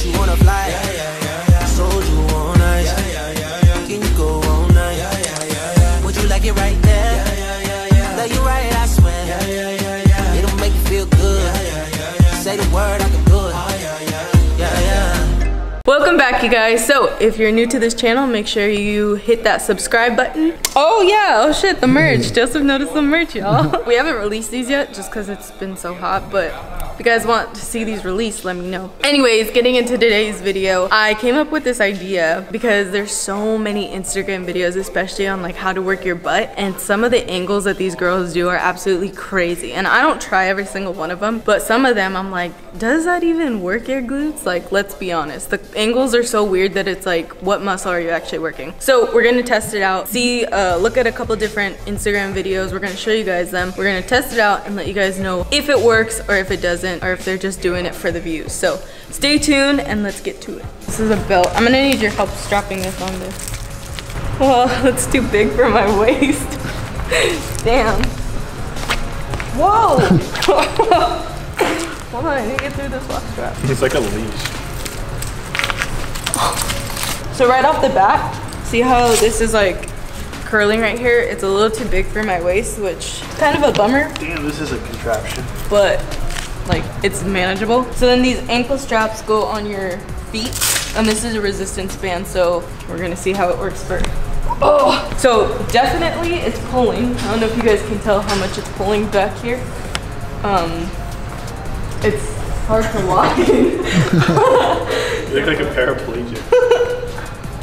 Don't you wanna fly? Yeah, yeah, yeah, yeah. Sold you on ice. Yeah, yeah, yeah, yeah. Can you go all night? Yeah, yeah, yeah, yeah. Would you like it right there? Yeah, yeah, yeah, yeah. Love you right, I swear. Yeah, yeah, yeah, yeah. It'll make you feel good. Yeah, yeah, yeah, yeah. Say the word, I can do it. Oh, yeah, yeah, yeah, yeah. Welcome back, you guys. So if you're new to this channel, make sure you hit that subscribe button. Oh yeah, oh shit, the merch. Joseph noticed the merch, y'all. We haven't released these yet just because it's been so hot, but if you guys want to see these released, let me know. Anyways, getting into today's video, I came up with this idea because there's so many Instagram videos, especially on like how to work your butt, and some of the angles that these girls do are absolutely crazy. And I don't try every single one of them, but some of them I'm like, does that even work your glutes? Like, let's be honest. The angles are so weird that it's like, what muscle are you actually working? So we're gonna test it out, see, look at a couple different Instagram videos. We're gonna show you guys them. We're gonna test it out and let you guys know if it works or if it doesn't, or if they're just doing it for the views. So stay tuned and let's get to it. This is a belt. I'm gonna need your help strapping this on this. Well, it's too big for my waist. Damn. Whoa! Hold on, I need to get through this last strap. It's like a leash. So right off the bat, see how this is like curling right here? It's a little too big for my waist, which kind of a bummer. Damn, this is a contraption. But like, it's manageable. So then these ankle straps go on your feet, and this is a resistance band, so we're gonna see how it works first. Oh, so definitely it's pulling. I don't know if you guys can tell how much it's pulling back here. It's hard to walk. You look like a paraplegic.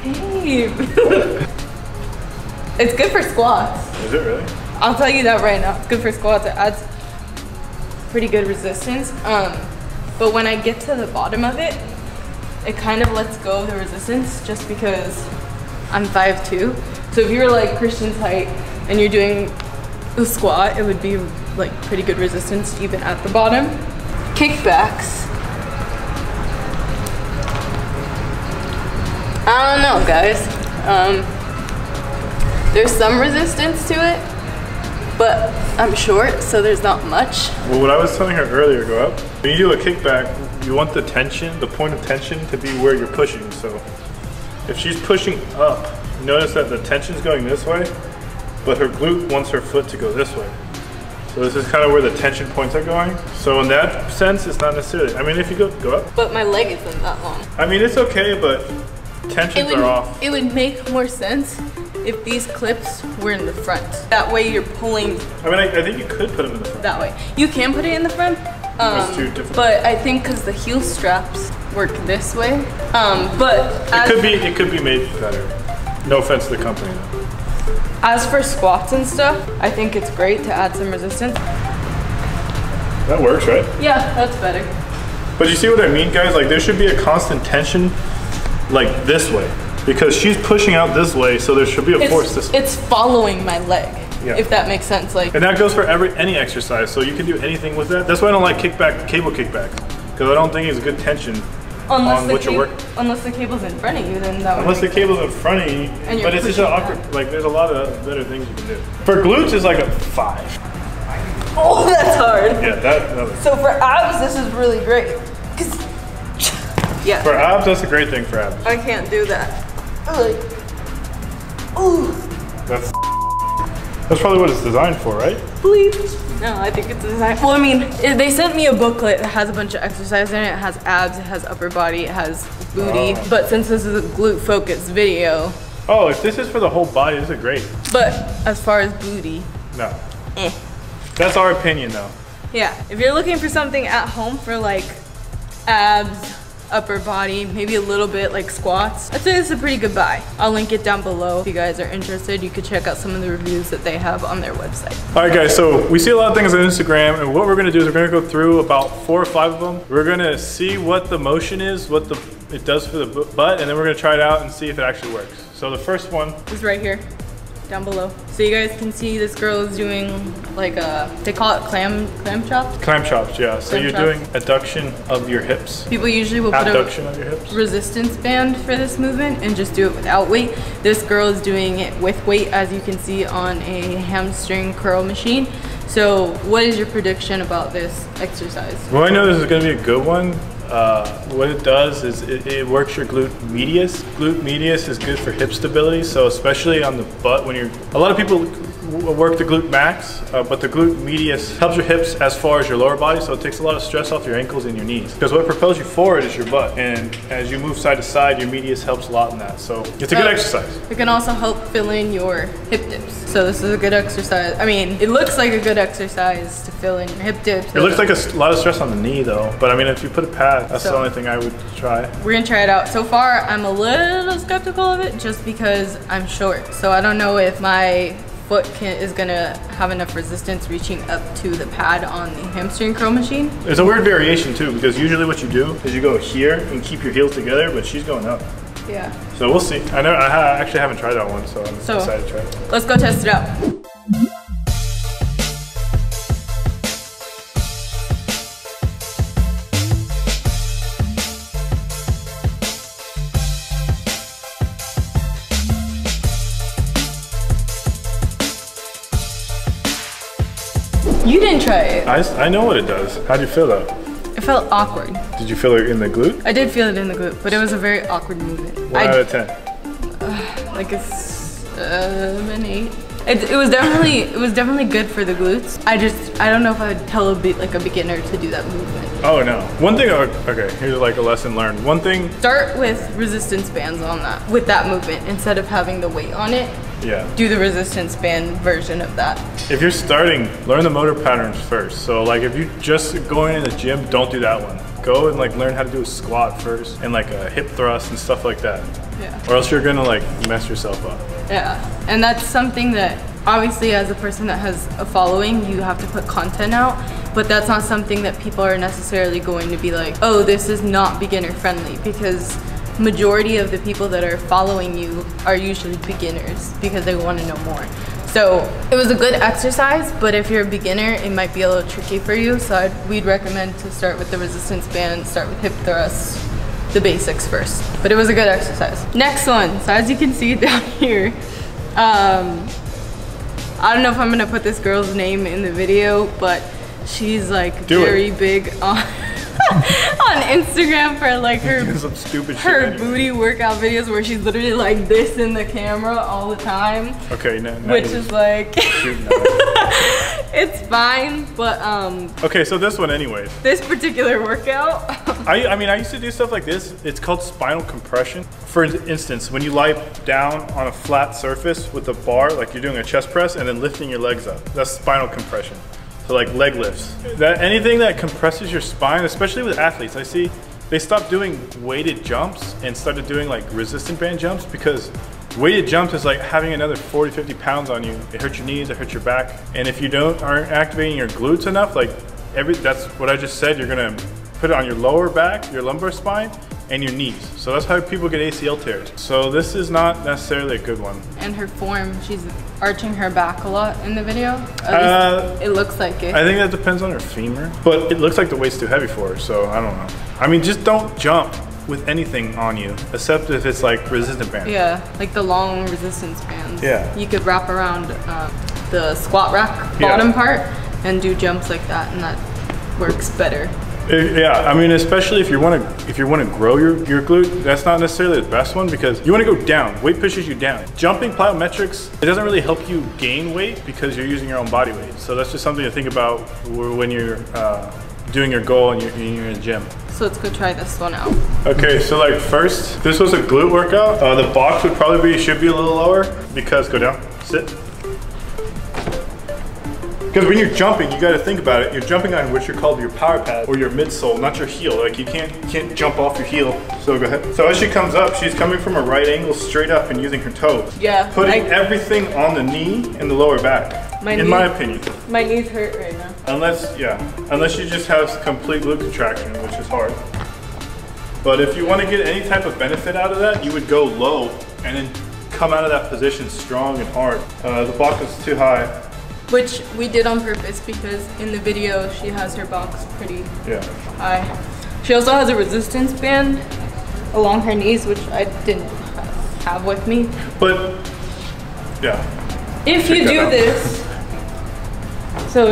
Hey. It's good for squats. Is it really? I'll tell you that right now. It's good for squats. It adds pretty good resistance. But when I get to the bottom of it, it kind of lets go of the resistance just because I'm 5'2". So if you're like Christian's height and you're doing a squat, it would be like pretty good resistance even at the bottom. Kickbacks. I don't know, guys. There's some resistance to it, but I'm short, so there's not much. Well, what I was telling her earlier, go up. When you do a kickback, you want the tension, the point of tension to be where you're pushing. So if she's pushing up, notice that the tension's going this way, but her glute wants her foot to go this way. So this is kind of where the tension points are going. So in that sense, it's not necessarily, I mean, if you go up. But my leg isn't that long. I mean, it's okay, but tensions are off. It would make more sense if these clips were in the front. That way you're pulling. I mean, I think you could put them in the front. That way. You can put it in the front. It's too difficult. But I think because the heel straps work this way. But it could be made better. No offense to the company though. As for squats and stuff, I think it's great to add some resistance. That works, right? Yeah, that's better. But you see what I mean, guys? Like, there should be a constant tension, like this way, because she's pushing out this way, so there should be a force this way. It's following my leg, if that makes sense. Like, and that goes for any exercise, so you can do anything with that. That's why I don't like cable kickbacks, because I don't think it's a good tension. Unless the cable's in front of you, then that would. Unless the cable's in front of you, but it's just awkward. Like, there's a lot of better things you can do. For glutes, it's like a 5. Oh, that's hard. Yeah, that. So for abs, this is really great. Yeah. For abs, that's a great thing for abs. I can't do that. Like, ooh. That's probably what it's designed for, right? Please. No, I think it's designed. Well, I mean, they sent me a booklet that has a bunch of exercises in it. It has abs, it has upper body, it has booty. Oh. But since this is a glute-focused video. Oh, if this is for the whole body, this is great. But as far as booty. No. That's our opinion, though. Yeah, if you're looking for something at home for like abs, upper body, maybe a little bit like squats, I'd say it's a pretty good buy. I'll link it down below. If you guys are interested, you could check out some of the reviews that they have on their website. All right, guys, so we see a lot of things on Instagram, and what we're gonna do is we're gonna go through about 4 or 5 of them. We're gonna see what the motion is, what it does for the butt, and then we're gonna try it out and see if it actually works. So the first one is right here, down below. So you guys can see this girl is doing like they call it clam chops? Clam chops, yeah. So you're doing adduction of your hips. People usually will put abduction of your hips. Resistance band for this movement and just do it without weight. This girl is doing it with weight, as you can see on a hamstring curl machine. So what is your prediction about this exercise? Well, I know this is gonna be a good one. what it does is it works your glute medius. Glute medius is good for hip stability, so especially on the butt when a lot of people work the glute max, but the glute medius helps your hips as far as your lower body, so it takes a lot of stress off your ankles and your knees. Because what propels you forward is your butt, and as you move side to side, your medius helps a lot in that. So it's a good exercise. It can also help fill in your hip dips. So this is a good exercise. I mean, it looks like a good exercise to fill in your hip dips. It looks like a lot of stress on the knee though, but I mean, if you put a pad, that's the only thing I would try. We're gonna try it out. So far, I'm a little skeptical of it just because I'm short. So I don't know if my foot is gonna have enough resistance reaching up to the pad on the hamstring curl machine. There's a weird variation too, because usually what you do is you go here and keep your heels together, but she's going up. Yeah. So we'll see. I actually haven't tried that one, so I'm excited to try it. Let's go test it out. You didn't try it. I know what it does. How do you feel though? It felt awkward. Did you feel it in the glute? I did feel it in the glute, but it was a very awkward movement. 1 out of 10. Like a 7, 8. It was definitely good for the glutes. I don't know if I would tell a beginner to do that movement. Oh no. One thing, okay, here's like a lesson learned. One thing. Start with resistance bands on that, with that movement, instead of having the weight on it. Yeah. Do the resistance band version of that. If you're starting, learn the motor patterns first. So like if you just going in the gym, don't do that one. Go and like learn how to do a squat first and like a hip thrust and stuff like that. Yeah. Or else you're gonna like mess yourself up. Yeah, and that's something that obviously as a person that has a following, you have to put content out, but that's not something that people are necessarily going to be like, oh, this is not beginner friendly, because majority of the people that are following you are usually beginners because they want to know more. So it was a good exercise, but if you're a beginner, it might be a little tricky for you. So we'd recommend to start with the resistance band, start with hip thrusts, the basics first. But it was a good exercise. Next one, so as you can see down here, I don't know if I'm gonna put this girl's name in the video, but she's like very big on on Instagram for like her some stupid her booty workout videos where she's literally like this in the camera all the time. Okay, which is like it's fine, but okay, so this one anyways. This particular workout. I mean I used to do stuff like this. It's called spinal compression. For instance, when you lie down on a flat surface with a bar, like you're doing a chest press and then lifting your legs up. That's spinal compression. So like leg lifts. Anything that compresses your spine, especially with athletes, I see they stopped doing weighted jumps and started doing like resistant band jumps, because weighted jumps is like having another 40, 50 pounds on you. It hurts your knees, it hurts your back. And if you aren't activating your glutes enough, like that's what I just said, you're gonna put it on your lower back, your lumbar spine, and your knees. So that's how people get ACL tears. So this is not necessarily a good one. And her form, she's arching her back a lot in the video. It looks like it. I think that depends on her femur, but it looks like the weight's too heavy for her, so I don't know. I mean, just don't jump with anything on you, except if it's like resistant band. Yeah, like the long resistance bands. Yeah. You could wrap around the squat rack bottom part and do jumps like that, and that works better. Yeah, I mean, especially if you want to grow your glute, that's not necessarily the best one, because you want to go down. Weight pushes you down. Jumping plyometrics, it doesn't really help you gain weight because you're using your own body weight. So that's just something to think about when you're doing your goal and you're in the gym. So let's go try this one out. Okay, so like first, this was a glute workout. The box should be a little lower, because go down, sit. Because when you're jumping, you got to think about it. You're jumping on what you're called your power pad or your midsole, not your heel. Like you can't jump off your heel. So go ahead. So as she comes up, she's coming from a right angle straight up and using her toes. Yeah. Putting everything on the knee and the lower back. In my opinion. My knees hurt right now. Unless you just have complete glute contraction, which is hard. But if you want to get any type of benefit out of that, you would go low and then come out of that position strong and hard. The box is too high. Which we did on purpose, because in the video she has her box pretty high. She also has a resistance band along her knees, which I didn't have with me. But yeah. If you do this, so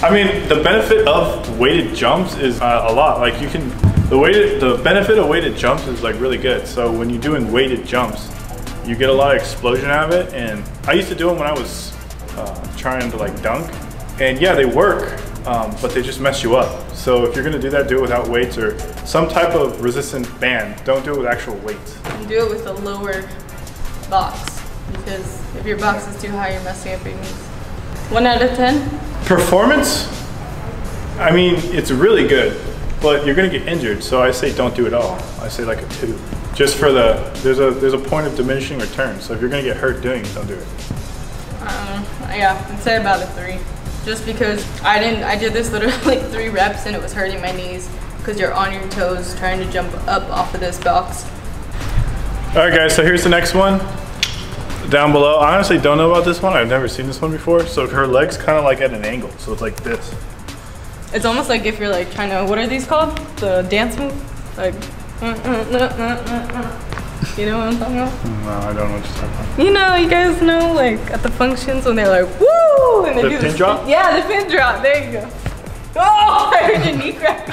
I mean, the benefit of weighted jumps is a lot. Like the benefit of weighted jumps is like really good. So when you're doing weighted jumps, you get a lot of explosion out of it. And I used to do them when I was trying to like dunk. And yeah, they work, but they just mess you up. So if you're gonna do that, do it without weights or some type of resistant band. Don't do it with actual weights. You do it with a lower box, because if your box is too high, you're messing up your knees. 1 out of 10? Performance? I mean, it's really good, but you're gonna get injured. So I say don't do it all. I say like a 2. Just for there's a point of diminishing return. So if you're gonna get hurt doing it, don't do it. Yeah, I'd say about a 3. Just because I did this literally like 3 reps and it was hurting my knees because you're on your toes trying to jump up off of this box. All right guys, so here's the next one. Down below, I honestly don't know about this one. I've never seen this one before. So her leg's kind of like at an angle. So it's like this. It's almost like if you're like trying to, what are these called? The dance move? Like, you know what I'm talking about? No, I don't know what you're talking about. You know, you guys know, like at the functions when they're like, woo! And they do the pin drop? Yeah, the pin drop. There you go. Oh, I heard your knee crack.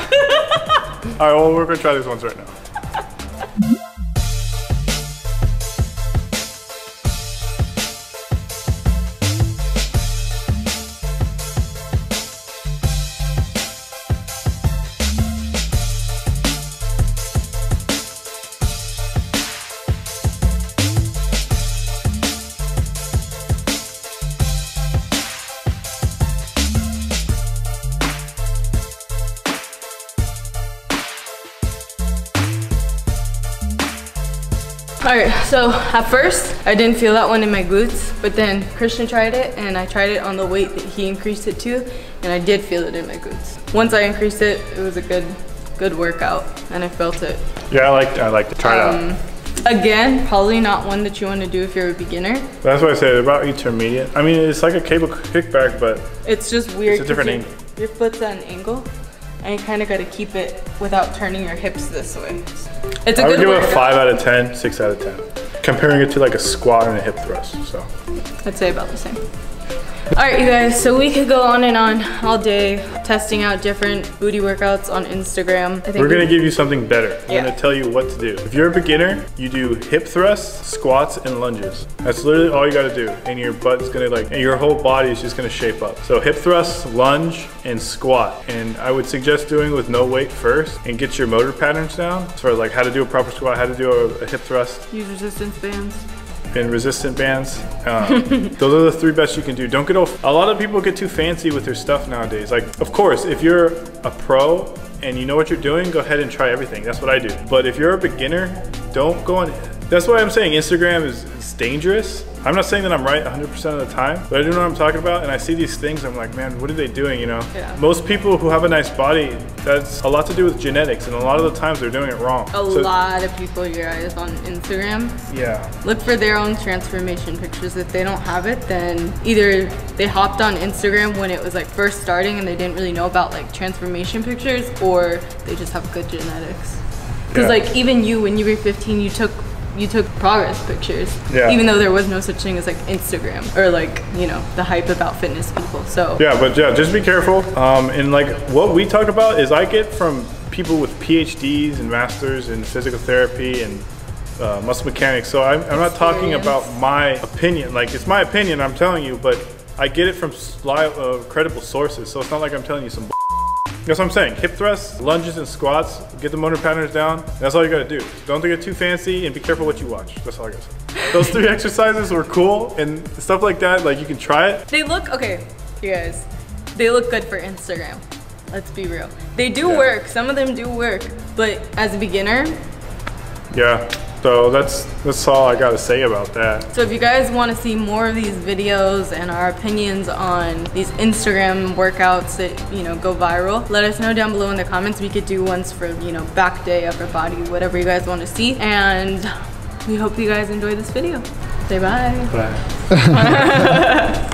All right, well, we're gonna try these ones right now. All right, so at first I didn't feel that one in my glutes, but then Christian tried it and I tried it on the weight that he increased it to, and I did feel it in my glutes. Once I increased it, it was a good workout and I felt it. Yeah, I like to try it out. Again, probably not one that you want to do if you're a beginner. That's why I say about intermediate. I mean, it's like a cable kickback, but it's just weird. It's a different angle. Your foot's at an angle, and you kind of got to keep it without turning your hips this way. It's a I would good give it a workout. 5 out of 10, 6 out of 10. Comparing it to like a squat and a hip thrust, so. I'd say about the same. All right, you guys, so we could go on and on all day testing out different booty workouts on Instagram. I think we're gonna give you something better. We're Yeah. gonna tell you what to do. If you're a beginner, you do hip thrusts, squats, and lunges. That's literally all you gotta do. And your butt's gonna and your whole body is just gonna shape up. So hip thrust, lunge, and squat. And I would suggest doing with no weight first and get your motor patterns down. As far as like how to do a proper squat, how to do a hip thrust. use resistance bands. And resistant bands. Those are the 3 best you can do. Don't get a lot of people get too fancy with their stuff nowadays. Like, of course, if you're a pro and you know what you're doing, go ahead and try everything. That's what I do. But if you're a beginner, don't go on. That's why I'm saying Instagram is dangerous. I'm not saying that I'm right 100% of the time, but I do know what I'm talking about. And I see these things, I'm like, man, what are they doing, you know? Yeah. Most people who have a nice body, that's a lot to do with genetics. And a lot of the times they're doing it wrong. A lot of people, you guys, on Instagram. Yeah. Look for their own transformation pictures. If they don't have it, then either they hopped on Instagram when it was like first starting and they didn't really know about like transformation pictures, or they just have good genetics. Because like even you, when you were 15, you took progress pictures, even though there was no such thing as like Instagram or like, you know, the hype about fitness people. So yeah, but yeah, just be careful. And like what we talk about is I get from people with PhDs and masters in physical therapy and muscle mechanics. So I'm not talking about my opinion. Like, it's my opinion, I'm telling you, but I get it from credible sources. So it's not like I'm telling you some. That's what I'm saying. Hip thrusts, lunges, and squats. Get the motor patterns down. That's all you gotta do. Don't get too fancy and be careful what you watch. That's all I gotta say. Those 3 exercises were cool and stuff like that. Like, you can try it. they look, okay, you guys, they look good for Instagram. Let's be real. They do work. Some of them do work. But as a beginner. Yeah. So that's all I gotta say about that. So if you guys want to see more of these videos and our opinions on these Instagram workouts that, you know, go viral, let us know down below in the comments. We could do ones for, you know, back day, upper body, whatever you guys want to see. And we hope you guys enjoy this video. Say bye. Bye.